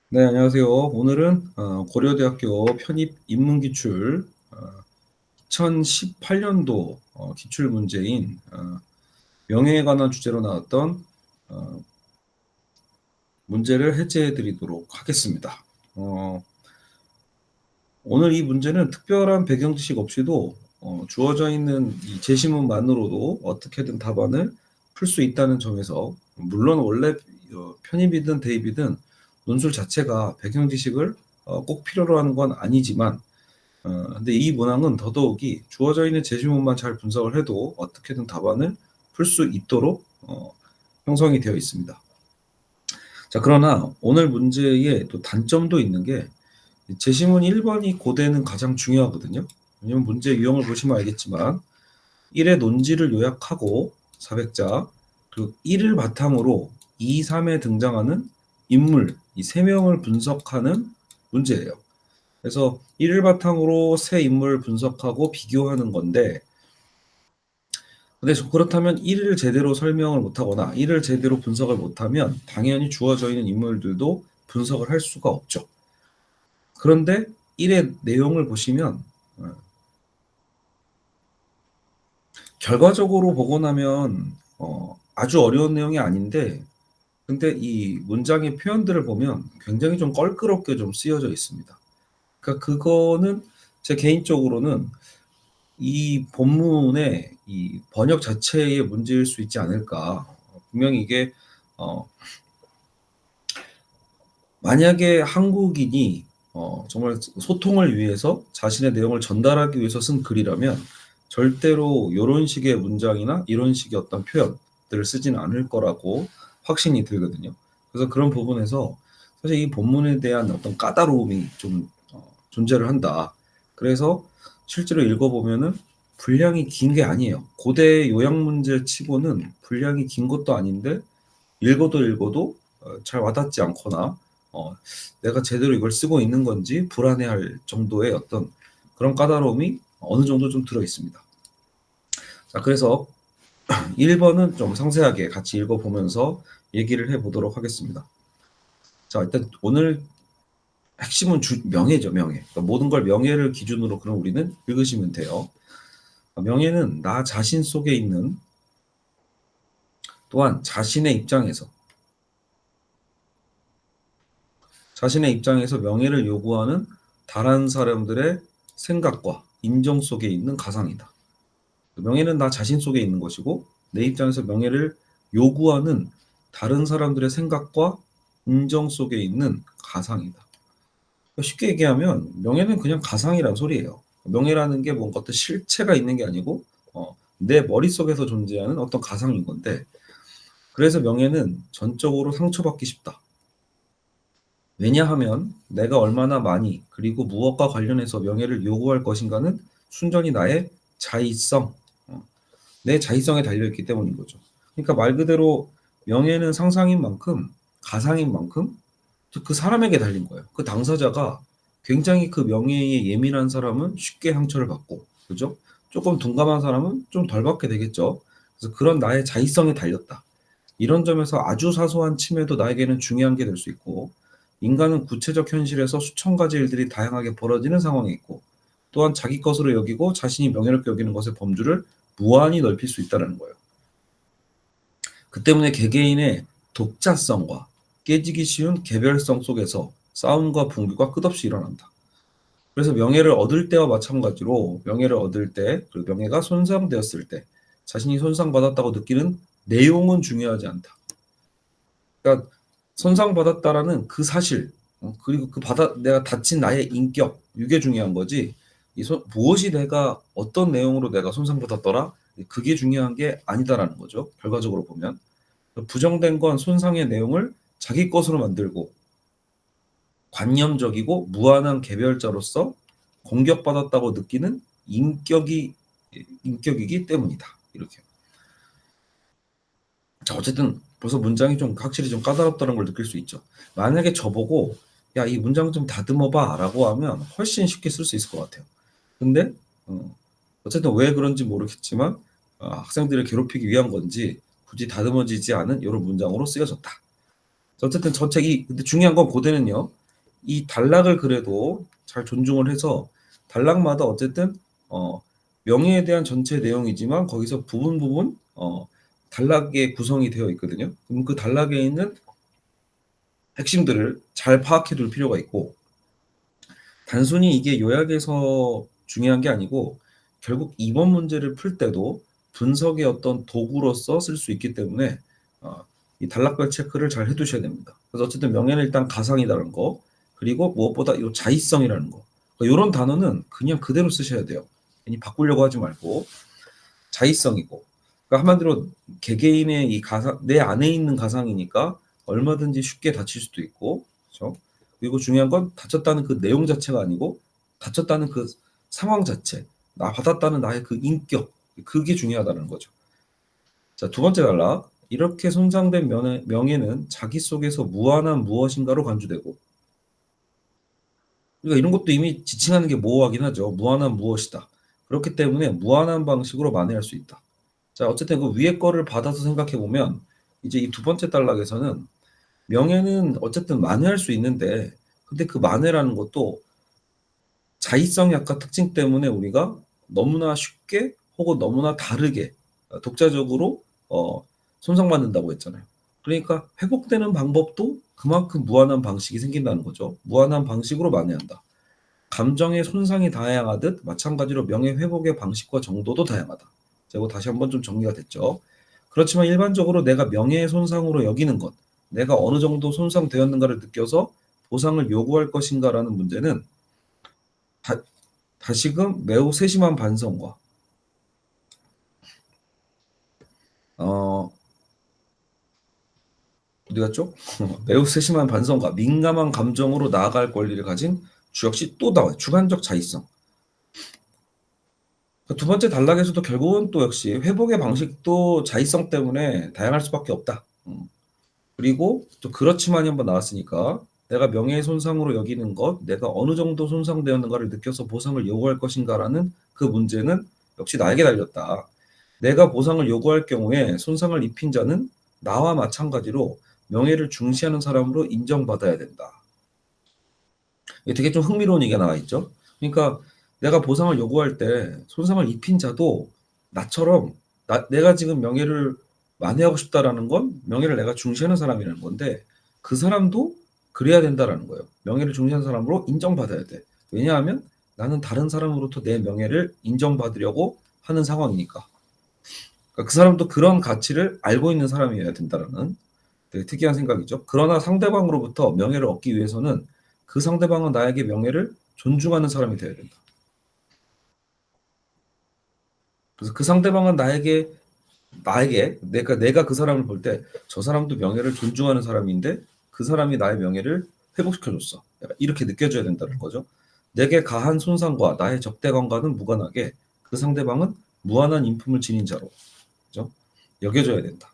네, 안녕하세요. 오늘은 고려대학교 편입 인문기출 2018년도 기출 문제인 명예에 관한 주제로 나왔던 어, 문제를 해제해 드리도록 하겠습니다. 어, 오늘 이 문제는 특별한 배경 지식 없이도 주어져 있는 이 제시문만으로도 어떻게든 답안을 풀 수 있다는 점에서, 물론 원래 편입이든 대입이든 논술 자체가 배경 지식을 꼭 필요로 하는 건 아니지만, 근데 이 문항은 더더욱이 주어져 있는 제시문만 잘 분석을 해도 어떻게든 답안을 풀 수 있도록 형성이 되어 있습니다. 자, 그러나 오늘 문제에 또 단점도 있는 게, 제시문 1번이 고대는 가장 중요하거든요. 왜냐면 문제 유형을 보시면 알겠지만 1의 논지를 요약하고 400자, 그리고 1을 바탕으로 2, 3에 등장하는 인물, 이 3명을 분석하는 문제예요. 그래서 1을 바탕으로 세 인물을 분석하고 비교하는 건데, 근데 그렇다면 1을 제대로 설명을 못하거나 1을 제대로 분석을 못하면 당연히 주어져 있는 인물들도 분석을 할 수가 없죠. 그런데 1의 내용을 보시면 결과적으로 보고 나면 아주 어려운 내용이 아닌데, 근데 이 문장의 표현들을 보면 굉장히 좀 껄끄럽게 좀 쓰여져 있습니다. 그러니까 그거는 제 개인적으로는 이 본문의 이 번역 자체의 문제일 수 있지 않을까. 분명히 이게 어, 만약에 한국인이 정말 소통을 위해서 자신의 내용을 전달하기 위해서 쓴 글이라면 절대로 이런 식의 문장이나 이런 식의 어떤 표현들을 쓰지는 않을 거라고 확신이 들거든요. 그래서 그런 부분에서 사실 이 본문에 대한 어떤 까다로움이 좀 존재를 한다. 그래서 실제로 읽어보면은 분량이 긴 게 아니에요. 고대 요약 문제 치고는 분량이 긴 것도 아닌데 읽어도 잘 와닿지 않거나 어, 내가 제대로 이걸 쓰고 있는 건지 불안해할 정도의 어떤 그런 까다로움이 어느 정도 좀 들어 있습니다. 자, 그래서 1번은 좀 상세하게 같이 읽어보면서 얘기를 해보도록 하겠습니다. 자, 일단 오늘 핵심은 명예죠, 명예. 그러니까 모든 걸 명예를 기준으로 그럼 우리는 읽으시면 돼요. 명예는 나 자신 속에 있는, 또한 자신의 입장에서 명예를 요구하는 다른 사람들의 생각과 인정 속에 있는 가상이다. 명예는 나 자신 속에 있는 것이고 내 입장에서 명예를 요구하는 다른 사람들의 생각과 인정 속에 있는 가상이다. 쉽게 얘기하면 명예는 그냥 가상이란 소리예요. 명예라는 게 뭔가 어떤 실체가 있는 게 아니고 내 머릿속에서 존재하는 어떤 가상인 건데, 그래서 명예는 전적으로 상처받기 쉽다. 왜냐하면 내가 얼마나 많이 그리고 무엇과 관련해서 명예를 요구할 것인가는 순전히 나의 자의성, 내 자의성에 달려있기 때문인 거죠. 그러니까 말 그대로 명예는 상상인 만큼, 가상인 만큼 그 사람에게 달린 거예요. 그 당사자가 굉장히 그 명예에 예민한 사람은 쉽게 상처를 받고, 그죠? 조금 둔감한 사람은 좀 덜 받게 되겠죠. 그래서 그런 나의 자의성에 달렸다. 이런 점에서 아주 사소한 침해도 나에게는 중요한 게 될 수 있고, 인간은 구체적 현실에서 수천 가지 일들이 다양하게 벌어지는 상황에 있고, 또한 자기 것으로 여기고 자신이 명예롭게 여기는 것의 범주를 무한히 넓힐 수 있다는 거예요. 그 때문에 개개인의 독자성과 깨지기 쉬운 개별성 속에서 싸움과 분규가 끝없이 일어난다. 그래서 명예를 얻을 때와 마찬가지로 명예를 얻을 때, 그리고 명예가 손상되었을 때 자신이 손상받았다고 느끼는 내용은 중요하지 않다. 그러니까 손상받았다라는 그 사실, 그리고 내가 다친 나의 인격, 이게 중요한 거지. 무엇이 내가 어떤 내용으로 내가 손상받았더라, 그게 중요한 게 아니다라는 거죠. 결과적으로 보면 부정된 건 손상의 내용을 자기 것으로 만들고 관념적이고 무한한 개별자로서 공격받았다고 느끼는 인격이기 때문이다. 이렇게. 자, 어쨌든 벌써 문장이 좀 확실히 좀 까다롭다는 걸 느낄 수 있죠. 만약에 저보고 야, 이 문장 좀 다듬어 봐라고 하면 훨씬 쉽게 쓸 수 있을 것 같아요. 근데 어쨌든 왜 그런지 모르겠지만 학생들을 괴롭히기 위한 건지 굳이 다듬어지지 않은 이런 문장으로 쓰여졌다. 어쨌든 저책이 근데 중요한 건 고대는요. 이 단락을 그래도 잘 존중을 해서 단락마다 어쨌든 어 명예에 대한 전체 내용이지만 거기서 부분 단락의 구성이 되어 있거든요. 그럼 그 단락에 있는 핵심들을 잘 파악해 둘 필요가 있고 단순히 이게 요약에서 중요한 게 아니고 결국 이번 문제를 풀 때도 분석의 어떤 도구로서 쓸 수 있기 때문에 어 이 단락별 체크를 잘 해 두셔야 됩니다. 그래서 어쨌든 명예는 일단 가상이라는 거 그리고 무엇보다 요 자의성이라는 거 요런 단어는 그냥 그대로 쓰셔야 돼요. 괜히 바꾸려고 하지 말고 자의성이고 그러니까 한마디로 개개인의 이 가상 내 안에 있는 가상이니까 얼마든지 쉽게 다칠 수도 있고 그죠? 그리고 중요한 건 다쳤다는 그 내용 자체가 아니고 다쳤다는 그 상황 자체, 나 받았다는 나의 그 인격 그게 중요하다는 거죠. 자, 두 번째 단락. 이렇게 손상된 명예는 자기 속에서 무한한 무엇인가로 간주되고 그러니까 이런 것도 이미 지칭하는 게 모호하긴 하죠. 무한한 무엇이다. 그렇기 때문에 무한한 방식으로 만회할 수 있다. 자, 어쨌든 그 위에 거를 받아서 생각해 보면 이제 이 두 번째 단락에서는 명예는 어쨌든 만회할 수 있는데 근데 그 만회라는 것도 자의성 약화 특징 때문에 우리가 너무나 쉽게 혹은 너무나 다르게 독자적으로 손상받는다고 했잖아요. 그러니까 회복되는 방법도 그만큼 무한한 방식이 생긴다는 거죠. 무한한 방식으로 만회한다. 감정의 손상이 다양하듯 마찬가지로 명예 회복의 방식과 정도도 다양하다. 자, 이거 다시 한번 좀 정리가 됐죠. 그렇지만 일반적으로 내가 명예의 손상으로 여기는 것, 내가 어느 정도 손상되었는가를 느껴서 보상을 요구할 것인가라는 문제는 다, 다시금 매우 세심한 반성과 어, 어디 갔죠? 매우 세심한 반성과 민감한 감정으로 나아갈 권리를 가진 주 역시 또 나와요. 주관적 자의성. 두 번째 단락에서도 결국은 또 역시 회복의 방식도 자의성 때문에 다양할 수밖에 없다. 그리고 또 그렇지만이 한번 나왔으니까 내가 명예의 손상으로 여기는 것, 내가 어느 정도 손상되었는가를 느껴서 보상을 요구할 것인가라는 그 문제는 역시 나에게 달렸다. 내가 보상을 요구할 경우에 손상을 입힌 자는 나와 마찬가지로 명예를 중시하는 사람으로 인정받아야 된다. 이게 되게 좀 흥미로운 얘기가 나와 있죠. 그러니까 내가 보상을 요구할 때 손상을 입힌 자도 나처럼 내가 지금 명예를 만회하고 싶다라는 건 명예를 내가 중시하는 사람이라는 건데 그 사람도 그래야 된다라는 거예요. 명예를 중시하는 사람으로 인정받아야 돼. 왜냐하면 나는 다른 사람으로부터 내 명예를 인정받으려고 하는 상황이니까. 그러니까 그 사람도 그런 가치를 알고 있는 사람이어야 된다라는 되게 특이한 생각이죠. 그러나 상대방으로부터 명예를 얻기 위해서는 그 상대방은 나에게 명예를 존중하는 사람이 되어야 된다. 그래서 그 상대방은 나에게 내가 그 사람을 볼 때 저 사람도 명예를 존중하는 사람인데 그 사람이 나의 명예를 회복시켜줬어. 이렇게 느껴져야 된다는 거죠. 내게 가한 손상과 나의 적대감과는 무관하게 그 상대방은 무한한 인품을 지닌 자로 그죠? 여겨져야 된다.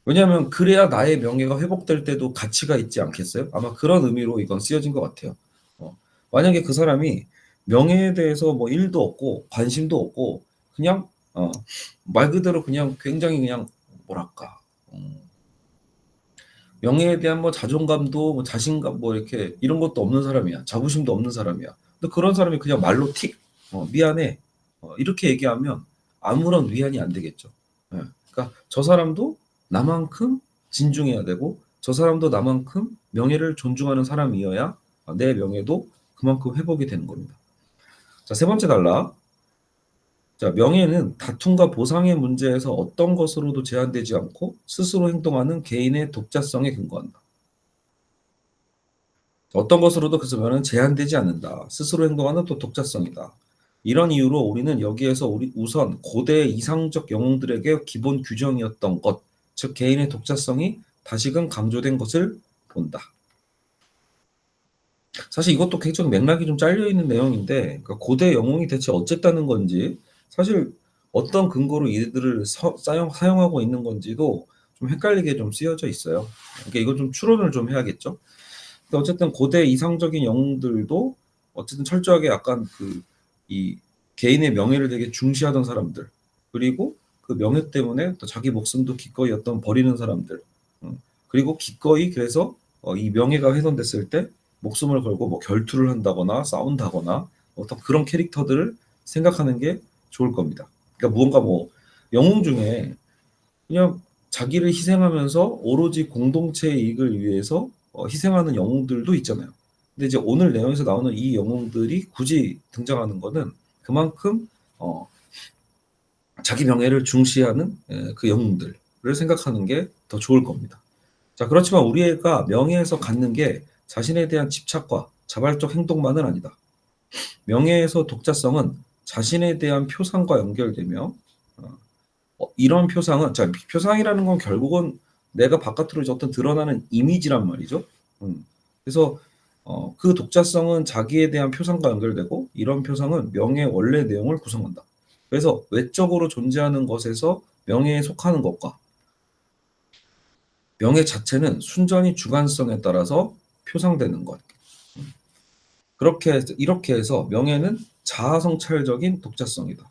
왜냐하면 그래야 나의 명예가 회복될 때도 가치가 있지 않겠어요? 아마 그런 의미로 이건 쓰여진 것 같아요. 어, 만약에 그 사람이 명예에 대해서 뭐 일도 없고 관심도 없고 그냥 말 그대로 그냥 굉장히 그냥 뭐랄까 명예에 대한 뭐 자존감도 뭐 자신감 뭐 이렇게 이런 것도 없는 사람이야. 자부심도 없는 사람이야. 근데 그런 사람이 그냥 말로 미안해 이렇게 얘기하면 아무런 위안이 안 되겠죠. 예. 그러니까 저 사람도 나만큼 진중해야 되고 저 사람도 나만큼 명예를 존중하는 사람이어야 내 명예도 그만큼 회복이 되는 겁니다. 자, 세 번째 단락. 자, 명예는 다툼과 보상의 문제에서 어떤 것으로도 제한되지 않고 스스로 행동하는 개인의 독자성에 근거한다. 어떤 것으로도 그래서 명예는 제한되지 않는다. 스스로 행동하는 또 독자성이다. 이런 이유로 우리는 여기에서 우선 고대 이상적 영웅들에게 기본 규정이었던 것, 즉 개인의 독자성이 다시금 강조된 것을 본다. 사실 이것도 굉장히 맥락이 좀 잘려 있는 내용인데 그러니까 고대 영웅이 대체 어쨌다는 건지 사실 어떤 근거로 이들을 사용하고 있는 건지도 좀 헷갈리게 좀 쓰여져 있어요. 그러니까 이건 좀 추론을 좀 해야겠죠. 근데 어쨌든 고대 이상적인 영웅들도 어쨌든 철저하게 약간 이 개인의 명예를 되게 중시하던 사람들 그리고 그 명예 때문에 또 자기 목숨도 기꺼이 버리는 사람들 그리고 기꺼이 그래서 이 명예가 훼손됐을 때 목숨을 걸고 뭐 결투를 한다거나 싸운다거나 어떤 그런 캐릭터들을 생각하는 게 좋을 겁니다. 그러니까 무언가 뭐 영웅 중에 그냥 자기를 희생하면서 오로지 공동체의 이익을 위해서 희생하는 영웅들도 있잖아요. 근데 이제 오늘 내용에서 나오는 이 영웅들이 굳이 등장하는 거는 그만큼 어 자기 명예를 중시하는 그 영웅들을 생각하는 게 더 좋을 겁니다. 자, 그렇지만 우리 애가 명예에서 갖는 게 자신에 대한 집착과 자발적 행동만은 아니다. 명예에서 독자성은 자신에 대한 표상과 연결되며 이런 표상은 자 표상이라는 건 결국은 내가 바깥으로 이제 어떤 드러나는 이미지란 말이죠. 그래서 그 독자성은 자기에 대한 표상과 연결되고 이런 표상은 명예의 원래 내용을 구성한다. 그래서 외적으로 존재하는 것에서 명예에 속하는 것과 명예 자체는 순전히 주관성에 따라서 표상되는 것. 그렇게 이렇게 해서 명예는 자아성찰적인 독자성이다.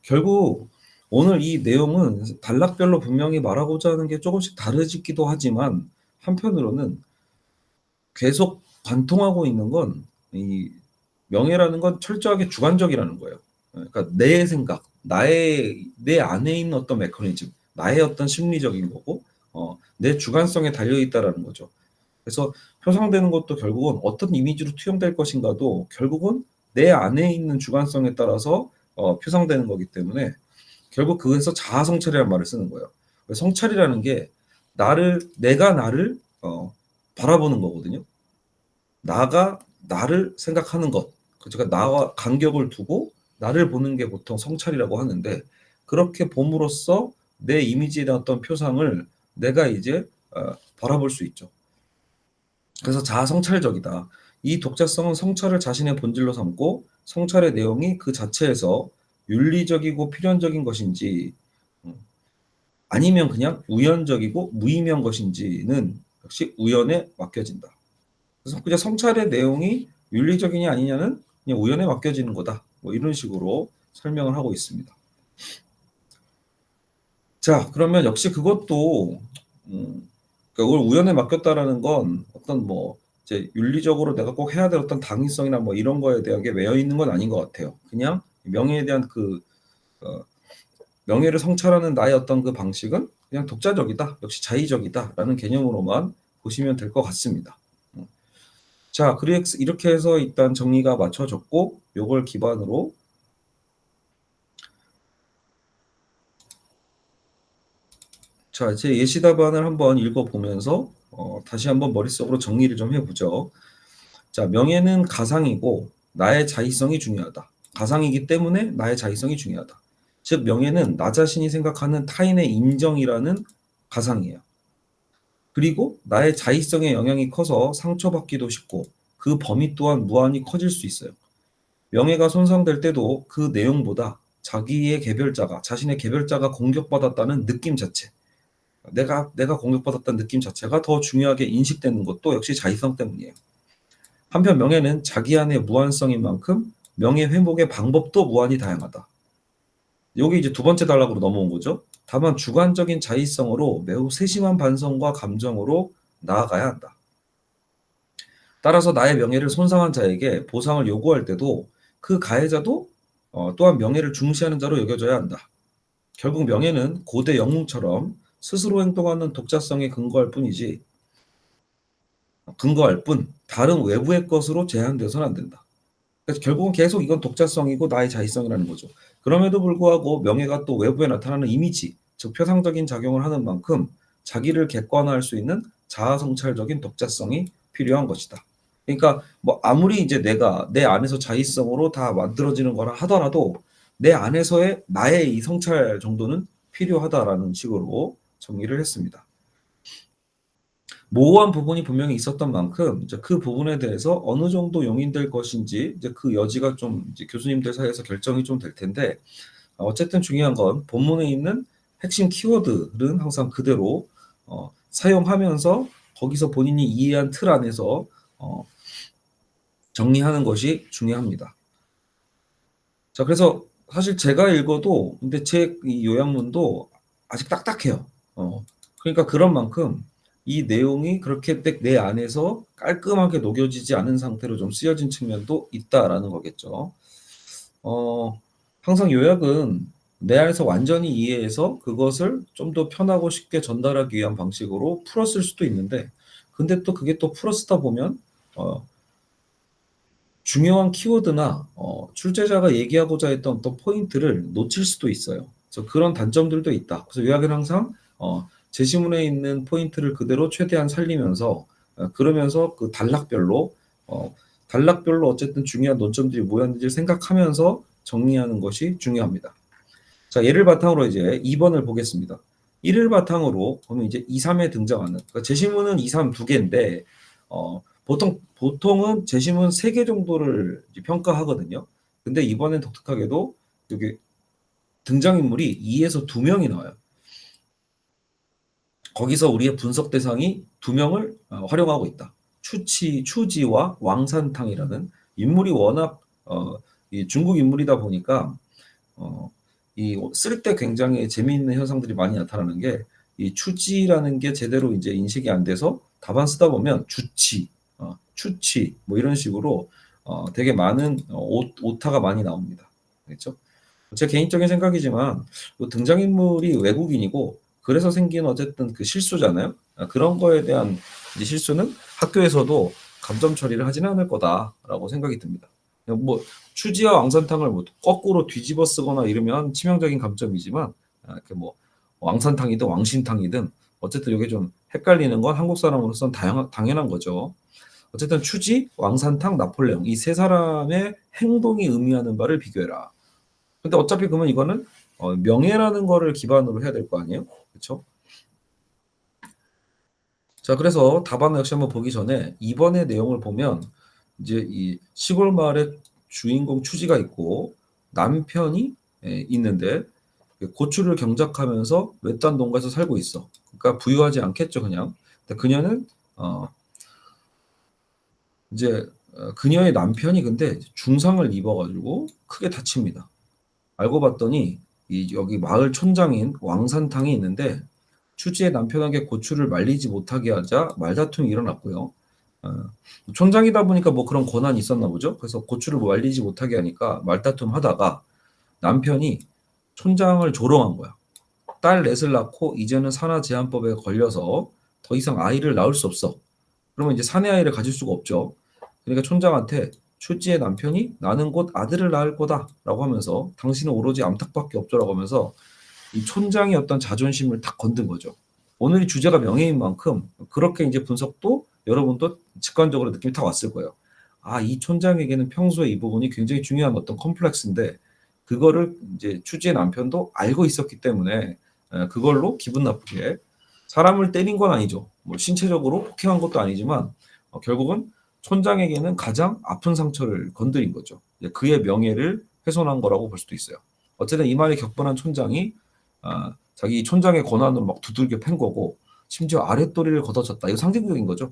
결국 오늘 이 내용은 단락별로 분명히 말하고자 하는 게 조금씩 다르기도 하지만 한편으로는 계속 관통하고 있는 건 이 명예라는 건 철저하게 주관적이라는 거예요. 그러니까 내 생각, 내 안에 있는 어떤 메커니즘, 나의 어떤 심리적인 거고 내 주관성에 달려 있다라는 거죠. 그래서 표상되는 것도 결국은 어떤 이미지로 투영될 것인가도 결국은 내 안에 있는 주관성에 따라서 표상되는 거기 때문에 결국 그래서 자아 성찰이라는 말을 쓰는 거예요. 성찰이라는 게 내가 나를 바라보는 거거든요. 나가 나를 생각하는 것, 그러니까 나와 간격을 두고 나를 보는 게 보통 성찰이라고 하는데 그렇게 봄으로써 내 이미지에 대한 어떤 표상을 내가 이제 바라볼 수 있죠. 그래서 자아 성찰적이다. 이 독자성은 성찰을 자신의 본질로 삼고 성찰의 내용이 그 자체에서 윤리적이고 필연적인 것인지 아니면 그냥 우연적이고 무의미한 것인지는 역시 우연에 맡겨진다. 그래서 그냥 성찰의 내용이 윤리적이냐 아니냐는 그냥 우연에 맡겨지는 거다. 뭐 이런 식으로 설명을 하고 있습니다. 자, 그러면 역시 그것도 그걸 우연에 맡겼다라는 건 어떤 뭐 이제 윤리적으로 내가 꼭 해야 될 어떤 당위성이나 뭐 이런 거에 대한 게 매여 있는 건 아닌 것 같아요. 그냥 명예에 대한 명예를 성찰하는 나의 어떤 그 방식은 그냥 독자적이다, 역시 자의적이다라는 개념으로만 보시면 될 것 같습니다. 자, 이렇게 해서 일단 정리가 맞춰졌고, 요걸 기반으로 자, 제 예시 답안을 한번 읽어보면서 다시 한번 머릿속으로 정리를 좀 해보죠. 자, 명예는 가상이고 나의 자의성이 중요하다. 가상이기 때문에 나의 자의성이 중요하다. 즉, 명예는 나 자신이 생각하는 타인의 인정이라는 가상이에요. 그리고 나의 자의성의 영향이 커서 상처받기도 쉽고 그 범위 또한 무한히 커질 수 있어요. 명예가 손상될 때도 그 내용보다 자신의 개별자가 공격받았다는 느낌 자체, 내가 공격받았다는 느낌 자체가 더 중요하게 인식되는 것도 역시 자의성 때문이에요. 한편 명예는 자기 안의 무한성인 만큼 명예 회복의 방법도 무한히 다양하다. 여기 이제 두 번째 단락으로 넘어온 거죠. 다만 주관적인 자의성으로 매우 세심한 반성과 감정으로 나아가야 한다. 따라서 나의 명예를 손상한 자에게 보상을 요구할 때도 그 가해자도 또한 명예를 중시하는 자로 여겨져야 한다. 결국 명예는 고대 영웅처럼 스스로 행동하는 독자성에 근거할 뿐 다른 외부의 것으로 제한되어서는 안 된다. 그래서 결국은 계속 이건 독자성이고 나의 자의성이라는 거죠. 그럼에도 불구하고 명예가 또 외부에 나타나는 이미지, 즉 표상적인 작용을 하는 만큼 자기를 객관화할 수 있는 자아 성찰적인 독자성이 필요한 것이다. 그러니까 뭐 아무리 이제 내가 내 안에서 자의성으로 다 만들어지는 거라 하더라도 내 안에서의 나의 이 성찰 정도는 필요하다라는 식으로 정리를 했습니다. 모호한 부분이 분명히 있었던 만큼 이제 그 부분에 대해서 어느 정도 용인될 것인지 이제 그 여지가 좀 이제 교수님들 사이에서 결정이 좀 될 텐데 어쨌든 중요한 건 본문에 있는 핵심 키워드는 항상 그대로 사용하면서 거기서 본인이 이해한 틀 안에서 정리하는 것이 중요합니다. 자, 그래서 사실 제가 읽어도 근데 제 이 요약문도 아직 딱딱해요. 그러니까 그런 만큼 이 내용이 그렇게 딱 내 안에서 깔끔하게 녹여지지 않은 상태로 좀 쓰여진 측면도 있다라는 거겠죠. 어 항상 요약은 내 안에서 완전히 이해해서 그것을 좀 더 편하고 쉽게 전달하기 위한 방식으로 풀었을 수도 있는데, 근데 또 그게 또 풀어쓰다 보면 어 중요한 키워드나 출제자가 얘기하고자 했던 어떤 포인트를 놓칠 수도 있어요. 그래서 그런 단점들도 있다. 그래서 요약은 항상 제시문에 있는 포인트를 그대로 최대한 살리면서, 그러면서 그 어 단락별로 어쨌든 중요한 논점들이 뭐였는지를 생각하면서 정리하는 것이 중요합니다. 자, 예를 바탕으로 이제 2번을 보겠습니다. 1을 바탕으로 보면 이제 2, 3에 등장하는, 그러니까 제시문은 2, 3 두 개인데 보통은 제시문 3개 정도를 이제 평가하거든요. 근데 이번엔 독특하게도 여기 등장인물이 2에서 2명이 나와요. 거기서 우리의 분석 대상이 2명을 활용하고 있다. 추지와 왕산탕이라는 인물이 워낙 이 중국 인물이다 보니까 이 쓸 때 굉장히 재미있는 현상들이 많이 나타나는 게, 이 추지라는 게 제대로 이제 인식이 안 돼서 답안 쓰다 보면 주치, 추치 뭐 이런 식으로 되게 많은 오타가 많이 나옵니다. 그렇죠? 제 개인적인 생각이지만 등장인물이 외국인이고 그래서 생긴 어쨌든 그 실수잖아요. 그런 거에 대한 이제 실수는 학교에서도 감점 처리를 하지는 않을 거다라고 생각이 듭니다. 뭐 추지와 왕산탕을 뭐 거꾸로 뒤집어 쓰거나 이러면 치명적인 감점이지만, 그 뭐 왕산탕이든 왕신탕이든 어쨌든 이게 좀 헷갈리는 건 한국 사람으로서는 당연한 거죠. 어쨌든 추지, 왕산탕, 나폴레옹 이 세 사람의 행동이 의미하는 바를 비교해라. 근데 어차피 그러면 이거는 명예라는 거를 기반으로 해야 될 거 아니에요? 그렇죠? 자, 그래서 답안 역시 한번 보기 전에 이번의 내용을 보면 이제 이 시골 마을에 주인공 추지가 있고 남편이 있는데 고추를 경작하면서 외딴 농가에서 살고 있어. 그러니까 부유하지 않겠죠, 그냥. 근데 그녀는 이제 그녀의 남편이 근데 중상을 입어가지고 크게 다칩니다. 알고 봤더니 이 여기 마을 촌장인 왕산탕이 있는데 추지의 남편에게 고추를 말리지 못하게 하자 말다툼이 일어났고요. 어, 촌장이다 보니까 뭐 그런 권한이 있었나 보죠. 그래서 고추를 말리지 못하게 하니까 말다툼 하다가 남편이 촌장을 조롱한 거야. 딸 넷을 낳고 이제는 산하제한법에 걸려서 더 이상 아이를 낳을 수 없어. 그러면 이제 사내 아이를 가질 수가 없죠. 그러니까 촌장한테 출지의 남편이 나는 곧 아들을 낳을 거다라고 하면서 당신은 오로지 암탉밖에 없죠라고 하면서 이 촌장의 어떤 자존심을 탁 건든 거죠. 오늘 이 주제가 명예인 만큼 그렇게 이제 분석도 여러분도 직관적으로 느낌이 탁 왔을 거예요. 아, 이 촌장에게는 평소에 이 부분이 굉장히 중요한 어떤 컴플렉스인데 그거를 이제 추지의 남편도 알고 있었기 때문에 그걸로 기분 나쁘게 사람을 때린 건 아니죠. 뭐 신체적으로 폭행한 것도 아니지만 결국은 촌장에게는 가장 아픈 상처를 건드린 거죠. 그의 명예를 훼손한 거라고 볼 수도 있어요. 어쨌든 이 말에 격분한 촌장이 자기 촌장의 권한으로 막 두들겨 팬 거고 심지어 아랫도리를 걷어찼다. 이거 상징적인 거죠.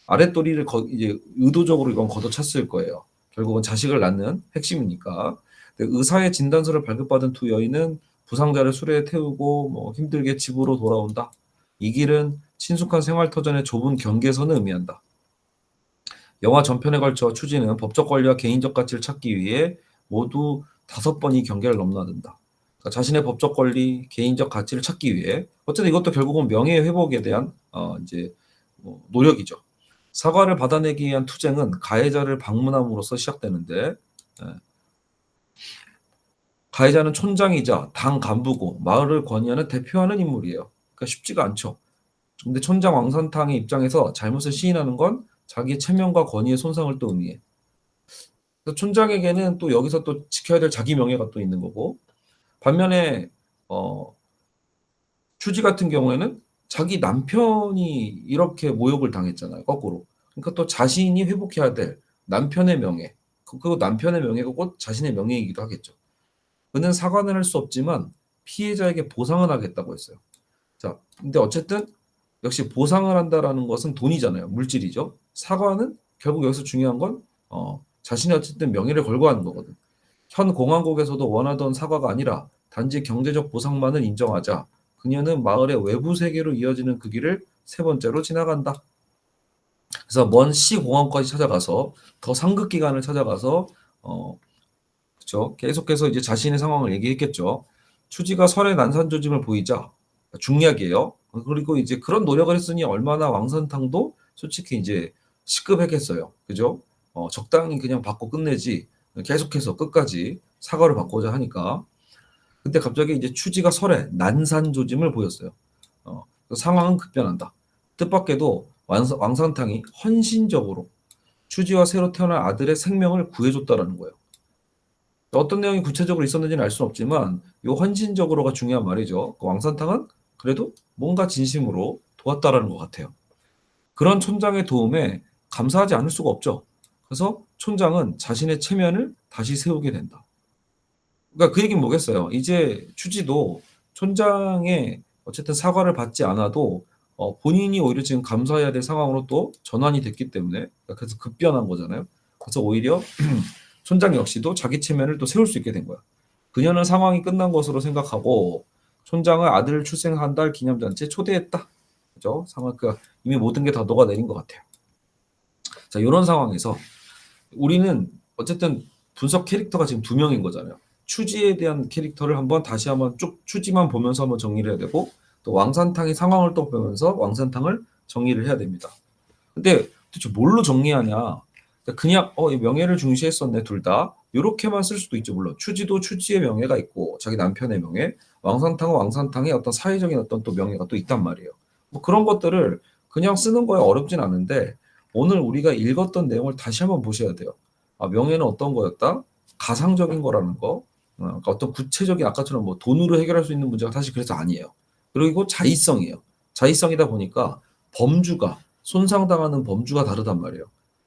아랫도리를 이제 의도적으로 이건 걷어찼을 거예요. 결국은 자식을 낳는 핵심이니까. 의사의 진단서를 발급받은 두 여인은 부상자를 수레에 태우고 뭐 힘들게 집으로 돌아온다. 이 길은 친숙한 생활터전의 좁은 경계선을 의미한다. 영화 전편에 걸쳐 추진은 법적 권리와 개인적 가치를 찾기 위해 모두 5번 이 경계를 넘나든다. 그러니까 자신의 법적 권리, 개인적 가치를 찾기 위해 어쨌든 이것도 결국은 명예 회복에 대한 이제 노력이죠. 사과를 받아내기 위한 투쟁은 가해자를 방문함으로써 시작되는데, 가해자는 촌장이자 당 간부고 마을을 권위하는 대표하는 인물이에요. 그러니까 쉽지가 않죠. 근데 촌장 왕산탕의 입장에서 잘못을 시인하는 건 자기의 체면과 권위의 손상을 또 의미해. 그래서 촌장에게는 또 여기서 또 지켜야 될 자기 명예가 또 있는 거고, 반면에 추지 같은 경우에는 자기 남편이 이렇게 모욕을 당했잖아요, 거꾸로. 그러니까 또 자신이 회복해야 될 남편의 명예, 그 남편의 명예가 곧 자신의 명예이기도 하겠죠. 그는 사과는 할 수 없지만 피해자에게 보상을 하겠다고 했어요. 자, 근데 어쨌든 역시 보상을 한다라는 것은 돈이잖아요. 물질이죠. 사과는 결국 여기서 중요한 건 자신의 어쨌든 명예를 걸고 하는 거거든. 현 공화국에서도 원하던 사과가 아니라 단지 경제적 보상만을 인정하자 그녀는 마을의 외부 세계로 이어지는 그 길을 세 번째로 지나간다. 그래서 먼 시공항까지 찾아가서 더 상급 기관을 찾아가서 그쵸? 계속해서 이제 자신의 상황을 얘기했겠죠. 추지가 설의 난산 조짐을 보이자 중략이에요. 그리고 이제 그런 노력을 했으니 얼마나 왕선탕도 솔직히 이제 시급했겠어요. 그죠? 적당히 그냥 받고 끝내지 계속해서 끝까지 사과를 받고자 하니까. 근데 갑자기 이제 추지가 설의 난산 조짐을 보였어요. 그 상황은 급변한다. 뜻밖에도 왕선탕이 헌신적으로 추지와 새로 태어날 아들의 생명을 구해줬다라는 거예요. 어떤 내용이 구체적으로 있었는지는 알 수는 없지만 요 헌신적으로가 중요한 말이죠. 그 왕선탕은 그래도 뭔가 진심으로 도왔다라는 것 같아요. 그런 촌장의 도움에 감사하지 않을 수가 없죠. 그래서 촌장은 자신의 체면을 다시 세우게 된다. 그러니까 그 얘기는 뭐겠어요. 이제 추지도 촌장의 어쨌든 사과를 받지 않아도 본인이 오히려 지금 감사해야 될 상황으로 또 전환이 됐기 때문에 그러니까 그래서 급변한 거잖아요. 그래서 오히려 촌장 역시도 자기 체면을 또 세울 수 있게 된 거야. 그녀는 상황이 끝난 것으로 생각하고 촌장을 아들을 출생한 달 기념잔치에 초대했다. 그죠? 상황 그 이미 모든 게 다 녹아내린 것 같아요. 자, 이런 상황에서 우리는 어쨌든 분석 캐릭터가 지금 두 명인 거잖아요. 추지에 대한 캐릭터를 다시 한번 쭉 추지만 보면서 한번 정리를 해야 되고 또 왕산탕의 상황을 또 보면서 왕산탕을 정리를 해야 됩니다. 근데 도대체 뭘로 정리하냐? 그냥 명예를 중시했었네 둘 다. 요렇게만 쓸 수도 있죠. 물론 추지도 추지의 명예가 있고 자기 남편의 명예, 왕산탕은 왕산탕의 어떤 사회적인 어떤 또 명예가 또 있단 말이에요. 뭐 그런 것들을 그냥 쓰는 거에 어렵진 않은데 오늘 우리가 읽었던 내용을 다시 한번 보셔야 돼요. 아, 명예는 어떤 거였다? 가상적인 거라는 거. 그러니까 어떤 구체적인 아까처럼 뭐 돈으로 해결할 수 있는 문제가 사실 그래서 아니에요. 그리고 자의성이에요. 자의성이다 보니까 범주가 손상당하는 범주가 다르단 말이에요.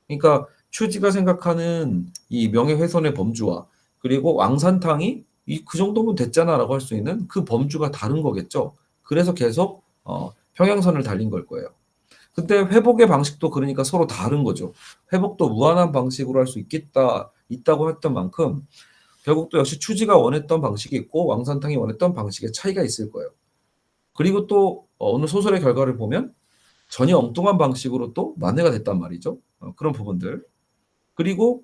그러니까 추지가 생각하는 이 명예훼손의 범주와 그리고 왕산탕이 그 정도면 됐잖아라고 할 수 있는 그 범주가 다른 거겠죠. 그래서 계속 평행선을 달린 걸 거예요. 근데 회복의 방식도 그러니까 서로 다른 거죠. 회복도 무한한 방식으로 할 수 있다고 했던 만큼 결국 또 역시 추지가 원했던 방식이 있고 왕산탕이 원했던 방식의 차이가 있을 거예요. 그리고 또 어느 소설의 결과를 보면 전혀 엉뚱한 방식으로 또 만회가 됐단 말이죠. 그런 부분들. 그리고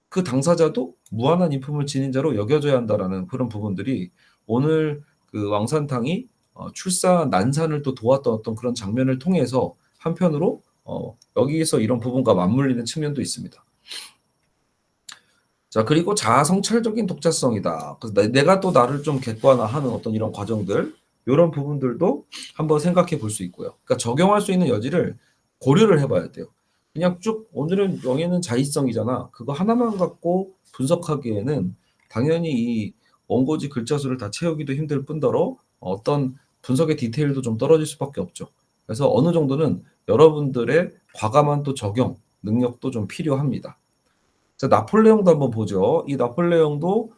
그 당사자도 무한한 인품을 지닌 자로 여겨져야 한다라는 그런 부분들이 오늘 그 왕산탕이 출산 난산을 또 도왔던 어떤 그런 장면을 통해서 한편으로 여기에서 이런 부분과 맞물리는 측면도 있습니다. 자, 그리고 자아 성찰적인 독자성이다. 그래서 내가 또 나를 좀 객관화하는 어떤 이런 과정들, 이런 부분들도 한번 생각해 볼 수 있고요. 그러니까 적용할 수 있는 여지를 고려를 해봐야 돼요. 그냥 쭉 오늘은 명예는 자의성이잖아. 그거 하나만 갖고 분석하기에는 당연히 이 원고지 글자 수를 다 채우기도 힘들 뿐더러 어떤 분석의 디테일도 좀 떨어질 수밖에 없죠. 그래서 어느 정도는 여러분들의 과감한 또 적용 능력도 좀 필요합니다. 자, 나폴레옹도 한번 보죠. 이 나폴레옹도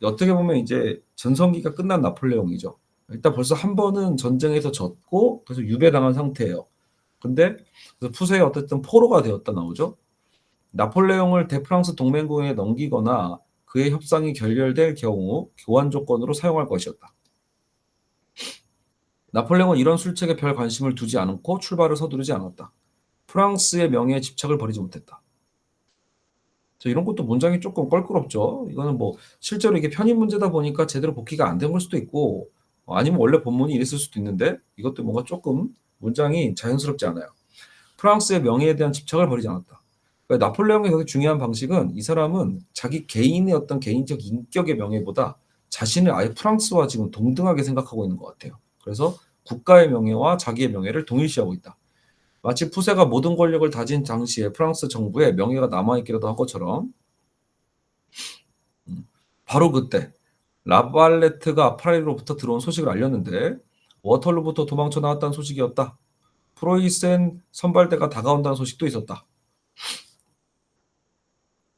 어떻게 보면 이제 전성기가 끝난 나폴레옹이죠. 일단 벌써 한 번은 전쟁에서 졌고 그래서 유배당한 상태예요. 근데 푸세에 어쨌든 포로가 되었다 나오죠. 나폴레옹을 대프랑스 동맹국에 넘기거나 그의 협상이 결렬될 경우 교환 조건으로 사용할 것이었다. 나폴레옹은 이런 술책에 별 관심을 두지 않고 출발을 서두르지 않았다. 프랑스의 명예에 집착을 버리지 못했다. 이런 것도 문장이 조금 껄끄럽죠. 이거는 뭐 실제로 이게 편입 문제다 보니까 제대로 복기가 안 된 걸 수도 있고 아니면 원래 본문이 이랬을 수도 있는데 이것도 뭔가 조금 문장이 자연스럽지 않아요. 프랑스의 명예에 대한 집착을 버리지 않았다. 그러니까 나폴레옹의 되게 중요한 방식은 이 사람은 자기 개인의 어떤 개인적 인격의 명예보다 자신을 아예 프랑스와 지금 동등하게 생각하고 있는 것 같아요. 그래서 국가의 명예와 자기의 명예를 동일시하고 있다. 마치 푸세가 모든 권력을 다진 당시에 프랑스 정부에 명예가 남아있기라도 한 것처럼 바로 그때 라발레트가 파리로부터 들어온 소식을 알렸는데 워털루부터 도망쳐 나왔다는 소식이었다. 프로이센 선발대가 다가온다는 소식도 있었다.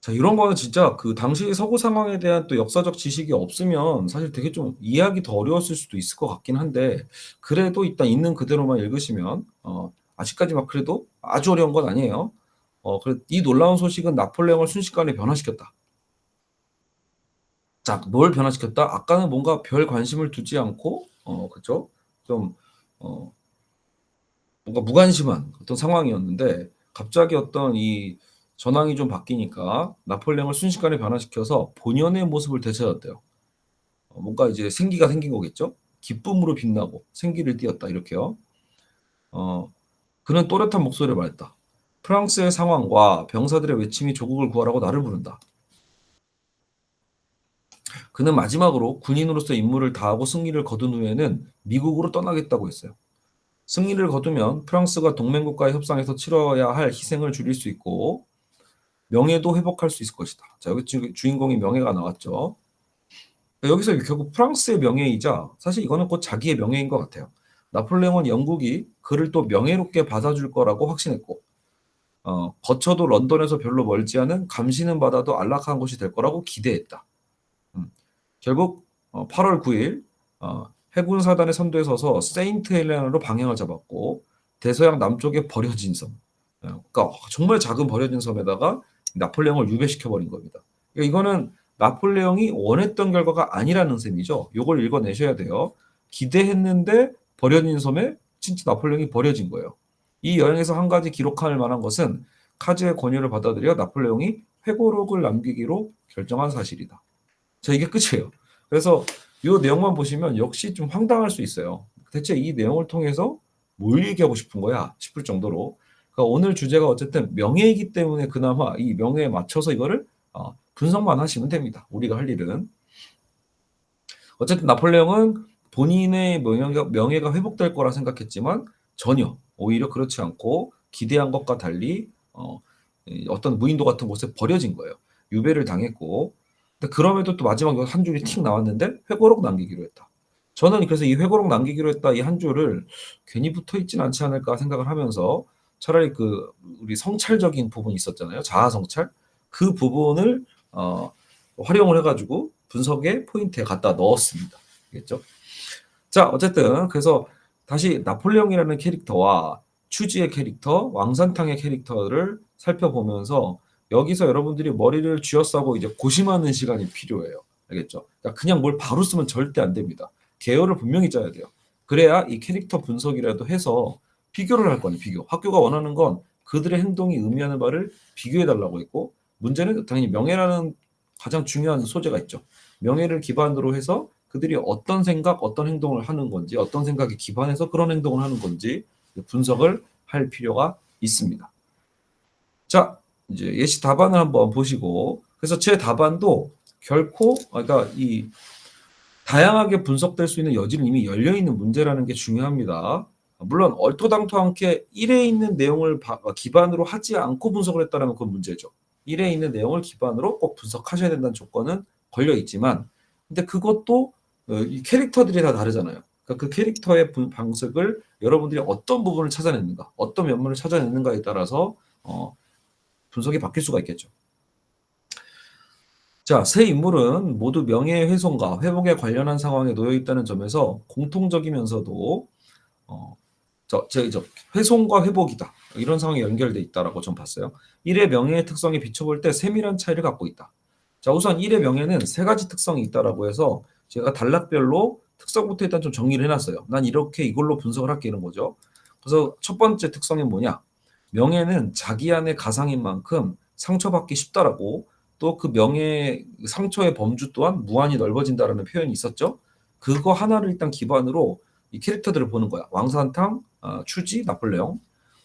자, 이런 거는 진짜 그 당시 서구 상황에 대한 또 역사적 지식이 없으면 사실 되게 좀 이해하기 더 어려웠을 수도 있을 것 같긴 한데 그래도 일단 있는 그대로만 읽으시면 아직까지 막 그래도 아주 어려운 건 아니에요. 이 놀라운 소식은 나폴레옹을 순식간에 변화시켰다. 자, 뭘 변화시켰다? 아까는 뭔가 별 관심을 두지 않고, 그죠? 좀, 어, 뭔가 무관심한 어떤 상황이었는데 갑자기 어떤 이 전황이 좀 바뀌니까 나폴레옹을 순식간에 변화시켜서 본연의 모습을 되찾았대요. 뭔가 이제 생기가 생긴 거겠죠. 기쁨으로 빛나고 생기를 띠었다 이렇게요. 어, 그는 또렷한 목소리를 말했다. 프랑스의 상황과 병사들의 외침이 조국을 구하라고 나를 부른다. 그는 마지막으로 군인으로서 임무를 다하고 승리를 거둔 후에는 미국으로 떠나겠다고 했어요. 승리를 거두면 프랑스가 동맹국가의 협상에서 치러야 할 희생을 줄일 수 있고 명예도 회복할 수 있을 것이다. 자, 여기 주인공이 명예가 나왔죠. 여기서 결국 프랑스의 명예이자 사실 이거는 곧 자기의 명예인 것 같아요. 나폴레옹은 영국이 그를 또 명예롭게 받아줄 거라고 확신했고 거쳐도 런던에서 별로 멀지 않은 감시는 받아도 안락한 곳이 될 거라고 기대했다. 결국 8월 9일 해군 사단의 선두에 서서 세인트 헬레나로 방향을 잡았고 대서양 남쪽에 버려진 섬, 그러니까 정말 작은 버려진 섬에다가 나폴레옹을 유배시켜 버린 겁니다. 그러니까 이거는 나폴레옹이 원했던 결과가 아니라는 셈이죠. 이걸 읽어내셔야 돼요. 기대했는데 버려진 섬에 진짜 나폴레옹이 버려진 거예요. 이 여행에서 한 가지 기록할 만한 것은 카즈의 권유를 받아들여 나폴레옹이 회고록을 남기기로 결정한 사실이다. 자, 이게 끝이에요. 그래서 이 내용만 보시면 역시 좀 황당할 수 있어요. 대체 이 내용을 통해서 뭘 얘기하고 싶은 거야 싶을 정도로. 그러니까 오늘 주제가 어쨌든 명예이기 때문에 그나마 이 명예에 맞춰서 이거를 분석만 하시면 됩니다. 우리가 할 일은. 어쨌든 나폴레옹은 본인의 명예가 회복될 거라 생각했지만 전혀 오히려 그렇지 않고 기대한 것과 달리 어떤 무인도 같은 곳에 버려진 거예요. 유배를 당했고 그럼에도 또 마지막에 한 줄이 틱 나왔는데 회고록 남기기로 했다. 저는 그래서 이 회고록 남기기로 했다 이 한 줄을 괜히 붙어 있진 않지 않을까 생각을 하면서 차라리 그 우리 성찰적인 부분이 있었잖아요. 자아 성찰. 그 부분을 활용을 해가지고 분석의 포인트에 갖다 넣었습니다. 알겠죠? 자, 어쨌든 그래서 다시 나폴레옹이라는 캐릭터와 추지의 캐릭터, 왕산탕의 캐릭터를 살펴보면서 여기서 여러분들이 머리를 쥐어싸고 이제 고심하는 시간이 필요해요. 알겠죠? 그러니까 그냥 뭘 바로 쓰면 절대 안 됩니다. 계열을 분명히 짜야 돼요. 그래야 이 캐릭터 분석이라도 해서 비교를 할 거니 비교. 학교가 원하는 건 그들의 행동이 의미하는 바를 비교해 달라고 했고 문제는 당연히 명예라는 가장 중요한 소재가 있죠. 명예를 기반으로 해서 그들이 어떤 생각, 어떤 행동을 하는 건지, 어떤 생각에 기반해서 그런 행동을 하는 건지 분석을 할 필요가 있습니다. 자, 이제 예시 답안을 한번 보시고, 그래서 제 답안도 결코, 그러니까 이 다양하게 분석될 수 있는 여지는 이미 열려 있는 문제라는 게 중요합니다. 물론 얼토당토 않게 1에 있는 내용을 기반으로 하지 않고 분석을 했다면 그건 문제죠. 1에 있는 내용을 기반으로 꼭 분석하셔야 된다는 조건은 걸려 있지만, 근데 그것도 이 캐릭터들이 다 다르잖아요. 그러니까 그 캐릭터의 방식을 여러분들이 어떤 부분을 찾아내는가, 어떤 면모를 찾아내는가에 따라서 분석이 바뀔 수가 있겠죠. 자, 세 인물은 모두 명예훼손과 회복에 관련한 상황에 놓여 있다는 점에서 공통적이면서도 훼손과 회복이다. 이런 상황이 연결돼 있다라고 좀 봤어요. 1의 명예의 특성에 비춰볼 때 세밀한 차이를 갖고 있다. 자, 우선 1의 명예는 세 가지 특성이 있다라고 해서 제가 단락별로 특성부터 일단 좀 정리를 해놨어요. 난 이렇게 이걸로 분석을 할게 이런 거죠. 그래서 첫 번째 특성이 뭐냐? 명예는 자기 안의 가상인 만큼 상처받기 쉽다라고 또 그 명예 상처의 범주 또한 무한히 넓어진다라는 표현이 있었죠. 그거 하나를 일단 기반으로 이 캐릭터들을 보는 거야. 왕산탕, 추지, 나폴레옹.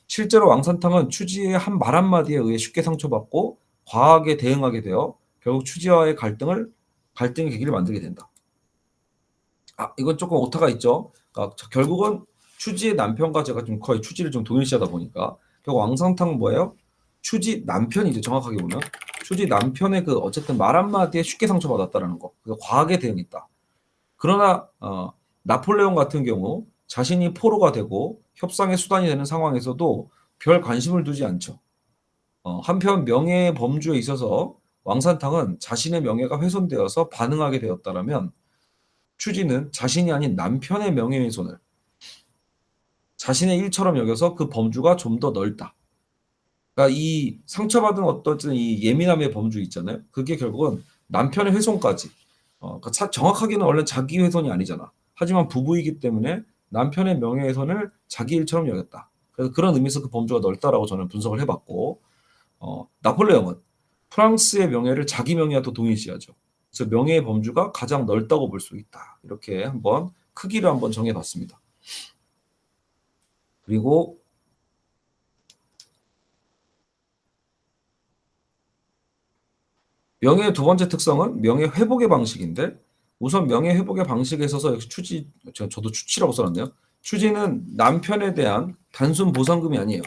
실제로 왕산탕은 추지의 한 말 한마디에 의해 쉽게 상처받고 과하게 대응하게 되어 결국 추지와의 갈등의 계기를 만들게 된다. 이건 조금 오타가 있죠. 그러니까 결국은 추지의 남편과 제가 좀 거의 추지를 좀 동일시하다 보니까 결국 왕산탕은 뭐예요? 추지 남편이죠. 정확하게 보면 추지 남편의 그 어쨌든 말 한마디에 쉽게 상처받았다라는 거. 그래서 과하게 대응했다. 그러나 나폴레옹 같은 경우 자신이 포로가 되고 협상의 수단이 되는 상황에서도 별 관심을 두지 않죠. 한편 명예의 범주에 있어서 왕산탕은 자신의 명예가 훼손되어서 반응하게 되었다라면 추지는 자신이 아닌 남편의 명예훼손을 자신의 일처럼 여겨서 그 범주가 좀 더 넓다. 그러니까 이 상처받은 어떤 이 예민함의 범주 있잖아요. 그게 결국은 남편의 훼손까지. 그러니까 정확하게는 원래 자기 훼손이 아니잖아. 하지만 부부이기 때문에 남편의 명예훼손을 자기 일처럼 여겼다. 그래서 그런 의미에서 그 범주가 넓다라고 저는 분석을 해봤고, 나폴레옹은 프랑스의 명예를 자기 명예와 또 동일시하죠. 그래서 명예의 범주가 가장 넓다고 볼 수 있다. 이렇게 한번 크기를 한번 정해봤습니다. 그리고 명예의 두 번째 특성은 명예 회복의 방식인데, 우선 명예 회복의 방식에 있어서 역시 저도 추치라고 써놨네요. 추지는 남편에 대한 단순 보상금이 아니에요.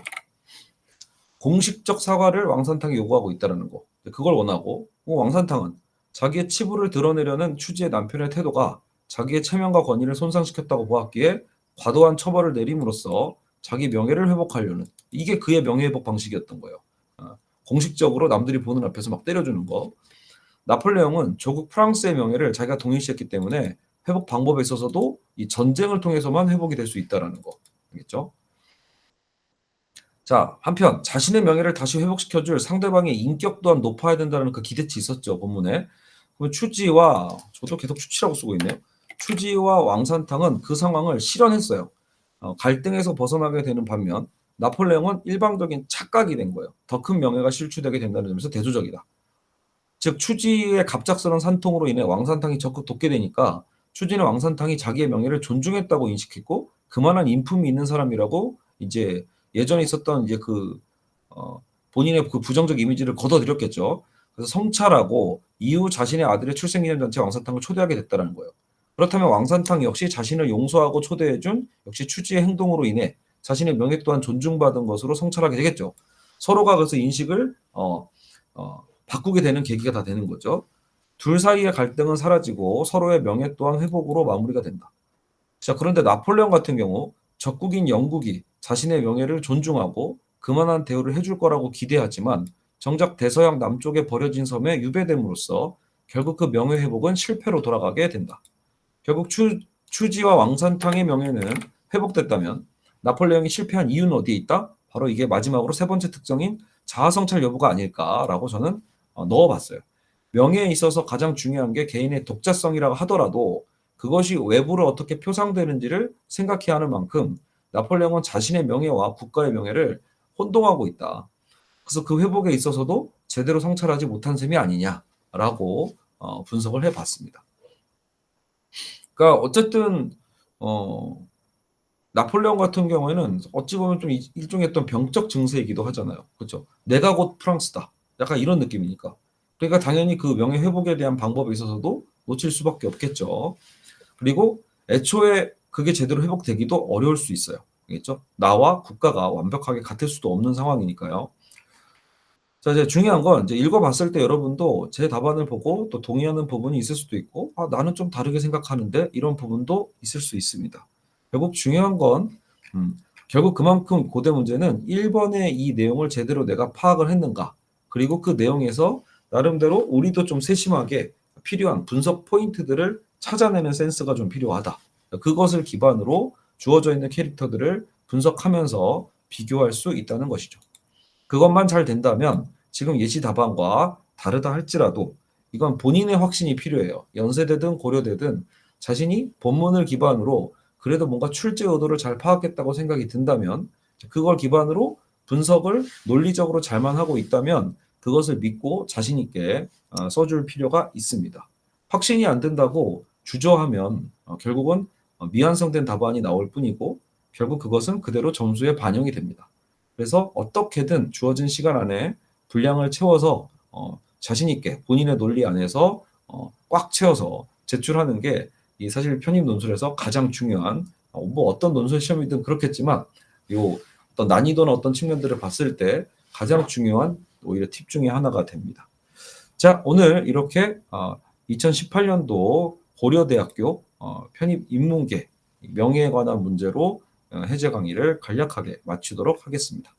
공식적 사과를 왕산탕이 요구하고 있다는 거. 그걸 원하고, 왕산탕은 자기의 치부를 드러내려는 추지의 남편의 태도가 자기의 체면과 권위를 손상시켰다고 보았기에 과도한 처벌을 내림으로써 자기 명예를 회복하려는, 이게 그의 명예 회복 방식이었던 거예요. 공식적으로 남들이 보는 앞에서 막 때려주는 거. 나폴레옹은 조국 프랑스의 명예를 자기가 동일시했기 때문에 회복 방법에 있어서도 이 전쟁을 통해서만 회복이 될 수 있다는 거. 알겠죠? 자, 한편 자신의 명예를 다시 회복시켜줄 상대방의 인격 또한 높아야 된다는 그 기대치 있었죠, 본문에. 그럼 추지와, 저도 계속 추치라고 쓰고 있네요. 추지와 왕산탕은 그 상황을 실현했어요. 갈등에서 벗어나게 되는 반면 나폴레옹은 일방적인 착각이 된 거예요. 더 큰 명예가 실추되게 된다는 점에서 대조적이다. 즉 추지의 갑작스러운 산통으로 인해 왕산탕이 적극 돕게 되니까 추지는 왕산탕이 자기의 명예를 존중했다고 인식했고 그만한 인품이 있는 사람이라고 이제 예전에 있었던 이제 본인의 그 부정적 이미지를 걷어들였겠죠. 그래서 성찰하고 이후 자신의 아들의 출생기념잔치 왕산탕을 초대하게 됐다는 거예요. 그렇다면 왕산탕 역시 자신을 용서하고 초대해준 역시 추지의 행동으로 인해 자신의 명예 또한 존중받은 것으로 성찰하게 되겠죠. 서로가 그래서 인식을 바꾸게 되는 계기가 다 되는 거죠. 둘 사이의 갈등은 사라지고 서로의 명예 또한 회복으로 마무리가 된다. 자, 그런데 나폴레옹 같은 경우 적국인 영국이 자신의 명예를 존중하고 그만한 대우를 해줄 거라고 기대하지만 정작 대서양 남쪽에 버려진 섬에 유배됨으로써 결국 그 명예 회복은 실패로 돌아가게 된다. 결국 추지와 왕산탕의 명예는 회복됐다면 나폴레옹이 실패한 이유는 어디에 있다? 바로 이게 마지막으로 세 번째 특성인 자아성찰 여부가 아닐까라고 저는 넣어봤어요. 명예에 있어서 가장 중요한 게 개인의 독자성이라고 하더라도 그것이 외부로 어떻게 표상되는지를 생각해야 하는 만큼 나폴레옹은 자신의 명예와 국가의 명예를 혼동하고 있다. 그래서 그 회복에 있어서도 제대로 성찰하지 못한 셈이 아니냐라고 분석을 해봤습니다. 그러니까 어쨌든 나폴레옹 같은 경우에는 어찌 보면 좀 일종의 어떤 병적 증세이기도 하잖아요. 그렇죠? 내가 곧 프랑스다. 약간 이런 느낌이니까. 그러니까 당연히 그 명예 회복에 대한 방법에 있어서도 놓칠 수밖에 없겠죠. 그리고 애초에 그게 제대로 회복되기도 어려울 수 있어요. 알겠죠? 나와 국가가 완벽하게 같을 수도 없는 상황이니까요. 자, 이제 중요한 건 이제 읽어봤을 때 여러분도 제 답안을 보고 또 동의하는 부분이 있을 수도 있고, 나는 좀 다르게 생각하는데 이런 부분도 있을 수 있습니다. 결국 중요한 건, 결국 그만큼 고대 문제는 1번의 이 내용을 제대로 내가 파악을 했는가, 그리고 그 내용에서 나름대로 우리도 좀 세심하게 필요한 분석 포인트들을 찾아내는 센스가 좀 필요하다. 그것을 기반으로 주어져 있는 캐릭터들을 분석하면서 비교할 수 있다는 것이죠. 그것만 잘 된다면 지금 예시 답안과 다르다 할지라도 이건 본인의 확신이 필요해요. 연세대든 고려대든 자신이 본문을 기반으로 그래도 뭔가 출제 의도를 잘 파악했다고 생각이 든다면 그걸 기반으로 분석을 논리적으로 잘만 하고 있다면 그것을 믿고 자신 있게 써줄 필요가 있습니다. 확신이 안 된다고 주저하면 결국은 미완성된 답안이 나올 뿐이고 결국 그것은 그대로 점수에 반영이 됩니다. 그래서 어떻게든 주어진 시간 안에 분량을 채워서 자신 있게 본인의 논리 안에서 꽉 채워서 제출하는 게 이 사실 편입 논술에서 가장 중요한 뭐 어떤 논술 시험이든 그렇겠지만 요 어떤 난이도나 어떤 측면들을 봤을 때 가장 중요한 오히려 팁 중에 하나가 됩니다. 자, 오늘 이렇게 2018년도 고려대학교 편입 인문계 명예에 관한 문제로 해제 강의를 간략하게 마치도록 하겠습니다.